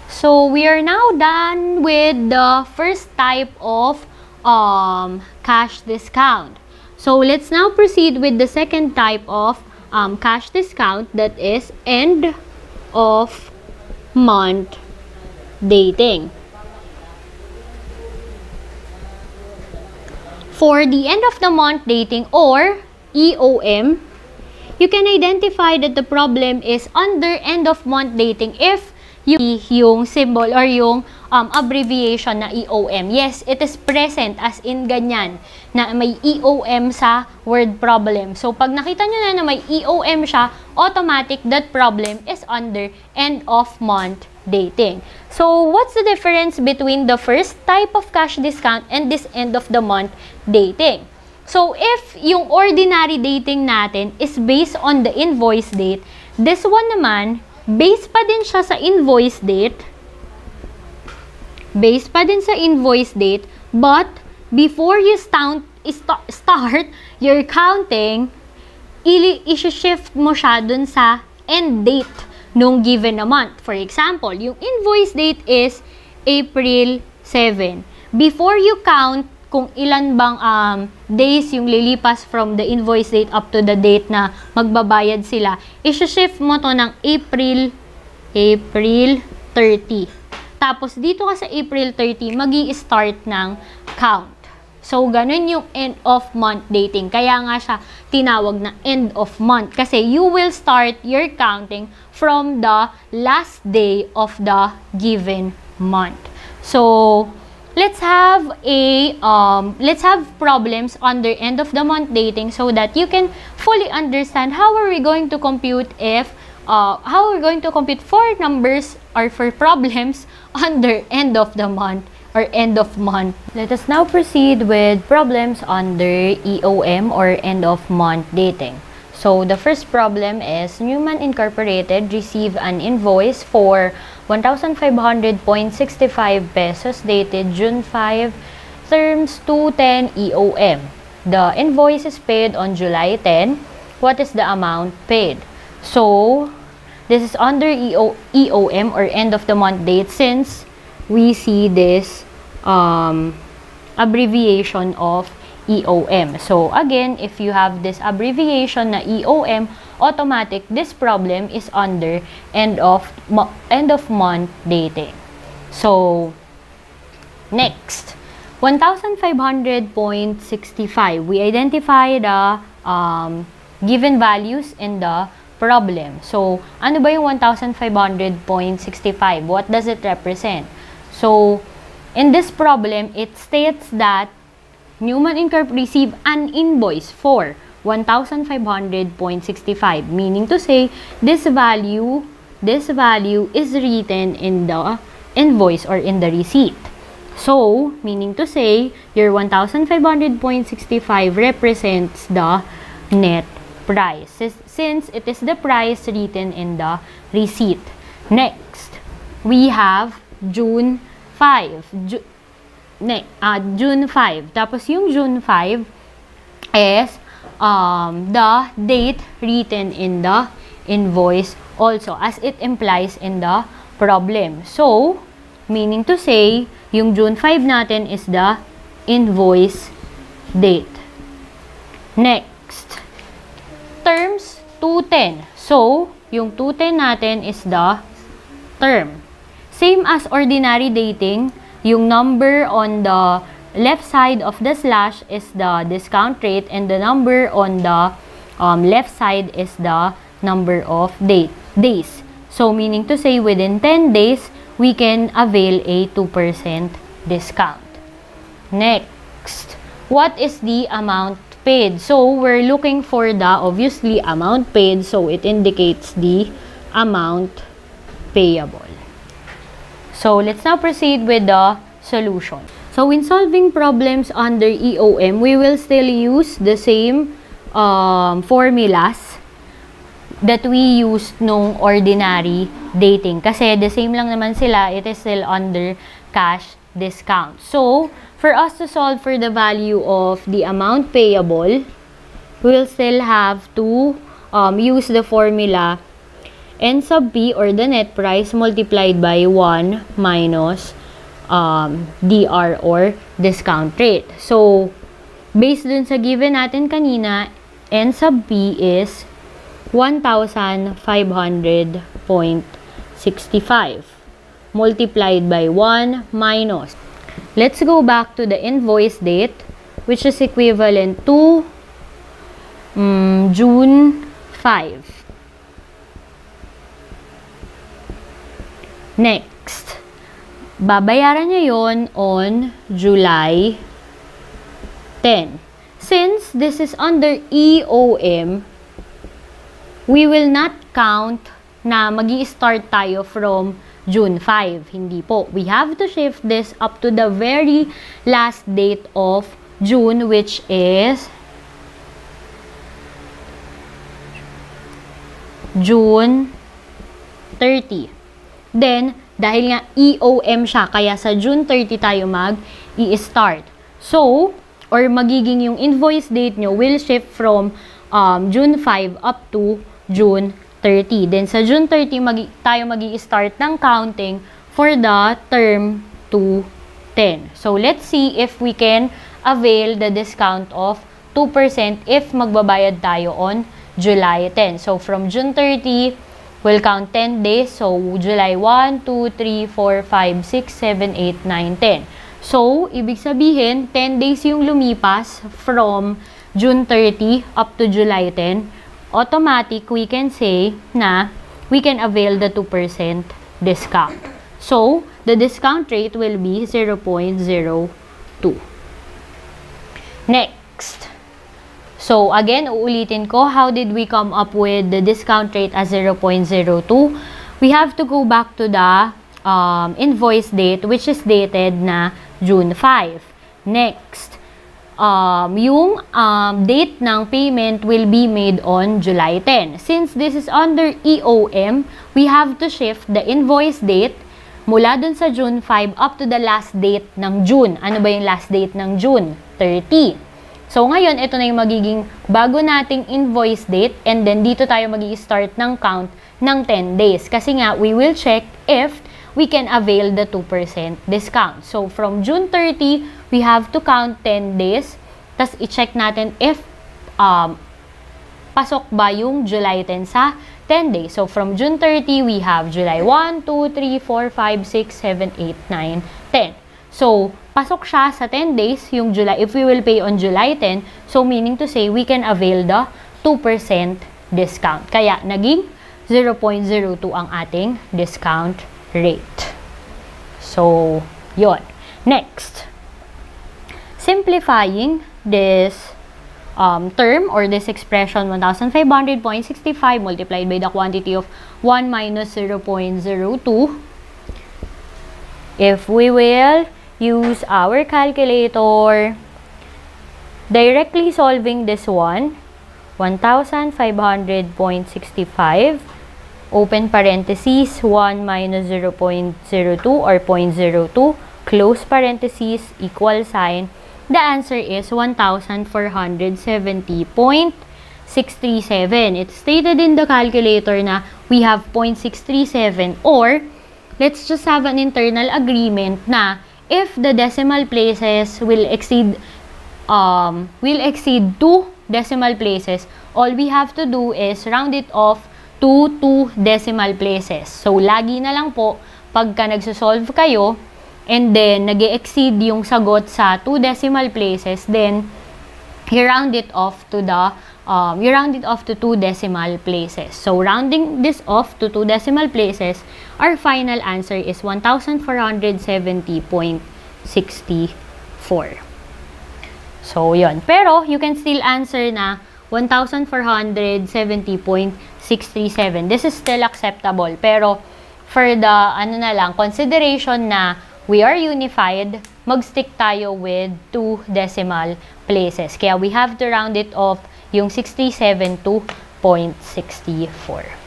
So we are now done with the first type of cash discount. So let's now proceed with the second type of cash discount, that is end of month dating. For the end of the month dating or EOM, you can identify that the problem is under end of month dating if yung symbol or yung abbreviation na EOM. Yes, it is present as in ganyan na may EOM sa word problem. So, pag nakita nyo na may EOM siya, automatic that problem is under end of month dating. So, what's the difference between the first type of cash discount and this end of the month dating? So, if yung ordinary dating natin is based on the invoice date, this one naman, based pa din siya sa invoice date. Based pa din sa invoice date, but before you start your counting, i-shift mo siya dun sa end date nung given na month. For example, yung invoice date is April 7. Before you count kung ilan bang days yung lilipas from the invoice date up to the date na magbabayad sila, i-shift mo to ng April 30. Tapos, dito ka sa April 30, magi-start ng count. So, ganun yung end of month dating. Kaya nga siya tinawag na end of month. Kasi you will start your counting from the last day of the given month. So, let's have problems under end of the month dating so that you can fully understand how are we going to compute for numbers or for problems under end of the month or end of month. Let us now proceed with problems under EOM or end of month dating. So the first problem is Newman Incorporated received an invoice for 1,500.65 pesos dated June 5, terms 210 EOM. The invoice is paid on July 10. What is the amount paid? So, this is under EOM or end of the month date since we see this abbreviation of EOM. So, again, if you have this abbreviation na EOM, automatic, this problem is under end of month dating. So, next, 1,500.65. We identify the given values in the problem. So, ano ba yung 1,500.65? What does it represent? So, in this problem, it states that Newman Incorporated received an invoice for 1,500.65, meaning to say this value is written in the invoice or in the receipt. So, meaning to say your 1,500.65 represents the net price since it is the price written in the receipt. Next, we have June 5. June 5. Tapos yung June 5 is the date written in the invoice also as it implies in the problem. So, meaning to say, yung June 5 natin is the invoice date. Next, terms 210. So, yung 210 natin is the term. Same as ordinary dating, yung number on the left side of the slash is the discount rate and the number on the left side is the number of days. So, meaning to say within 10 days, we can avail a 2% discount. Next, what is the amount paid? So, we're looking for the, obviously, amount paid. So, it indicates the amount payable. So, let's now proceed with the solution. So, in solving problems under EOM, we will still use the same formulas that we used nung ordinary dating. Kasi the same lang naman sila, it is still under cash discount. So, for us to solve for the value of the amount payable, we'll still have to use the formula N sub P or the net price multiplied by 1 minus DR or discount rate. So, based dun sa given natin kanina, N sub P is 1,500.65 multiplied by 1 minus. Let's go back to the invoice date, which is equivalent to June 5. Next, babayaran niya yon on July 10. Since this is under EOM, we will not count na magi-start tayo from June 5. Hindi po. We have to shift this up to the very last date of June, which is June 30. Then, dahil nga EOM siya, kaya sa June 30 tayo mag-i-start. So, or magiging yung invoice date nyo will shift from June 5 up to June 30. Then, sa June 30, tayo mag-i-start ng counting for the term 210. So, let's see if we can avail the discount of 2% if magbabayad tayo on July 10. So, from June 30, we'll count 10 days. So, July 1, 2, 3, 4, 5, 6, 7, 8, 9, 10. So, ibig sabihin, 10 days yung lumipas from June 30 up to July 10. Automatic, we can say na we can avail the 2% discount. So, the discount rate will be 0.02. Next. So, again, uulitin ko, how did we come up with the discount rate as 0.02? We have to go back to the invoice date, which is dated na June 5. Next, yung date ng payment will be made on July 10. Since this is under EOM, we have to shift the invoice date mula dun sa June 5 up to the last date ng June. Ano ba yung last date ng June? 30. So, ngayon, ito na yung magiging bago nating invoice date and then dito tayo mag-i-start ng count ng 10 days. Kasi nga, we will check if we can avail the 2% discount. So, from June 30, we have to count 10 days. Tapos, i-check natin if pasok ba yung July 10 sa 10 days. So, from June 30, we have July 1, 2, 3, 4, 5, 6, 7, 8, 9, 10. So, pasok siya sa 10 days, yung July, if we will pay on July 10, so meaning to say, we can avail the 2% discount. Kaya, naging 0.02 ang ating discount rate. So, yon. Next, simplifying this term or this expression 1,500.65 multiplied by the quantity of 1 minus 0.02. If we will use our calculator, directly solving this one, 1,500.65, open parentheses, 1 minus 0.02 or 0.02, close parentheses, equal sign. The answer is 1,470.637. It's stated in the calculator na we have 0.637 or let's just have an internal agreement na if the decimal places will exceed 2 decimal places, all we have to do is round it off to 2 decimal places. So, lagi na lang po, pagka nagsosolve kayo, and then nag-exceed yung sagot sa 2 decimal places, then you round it off to 2 decimal places. So, rounding this off to 2 decimal places, our final answer is 1,470.64. So, yun. Pero, you can still answer na 1,470.637. This is still acceptable. Pero, for the, consideration na we are unified, mag-stick tayo with 2 decimal places. Kaya, we have to round it off yung 67 to 0.64.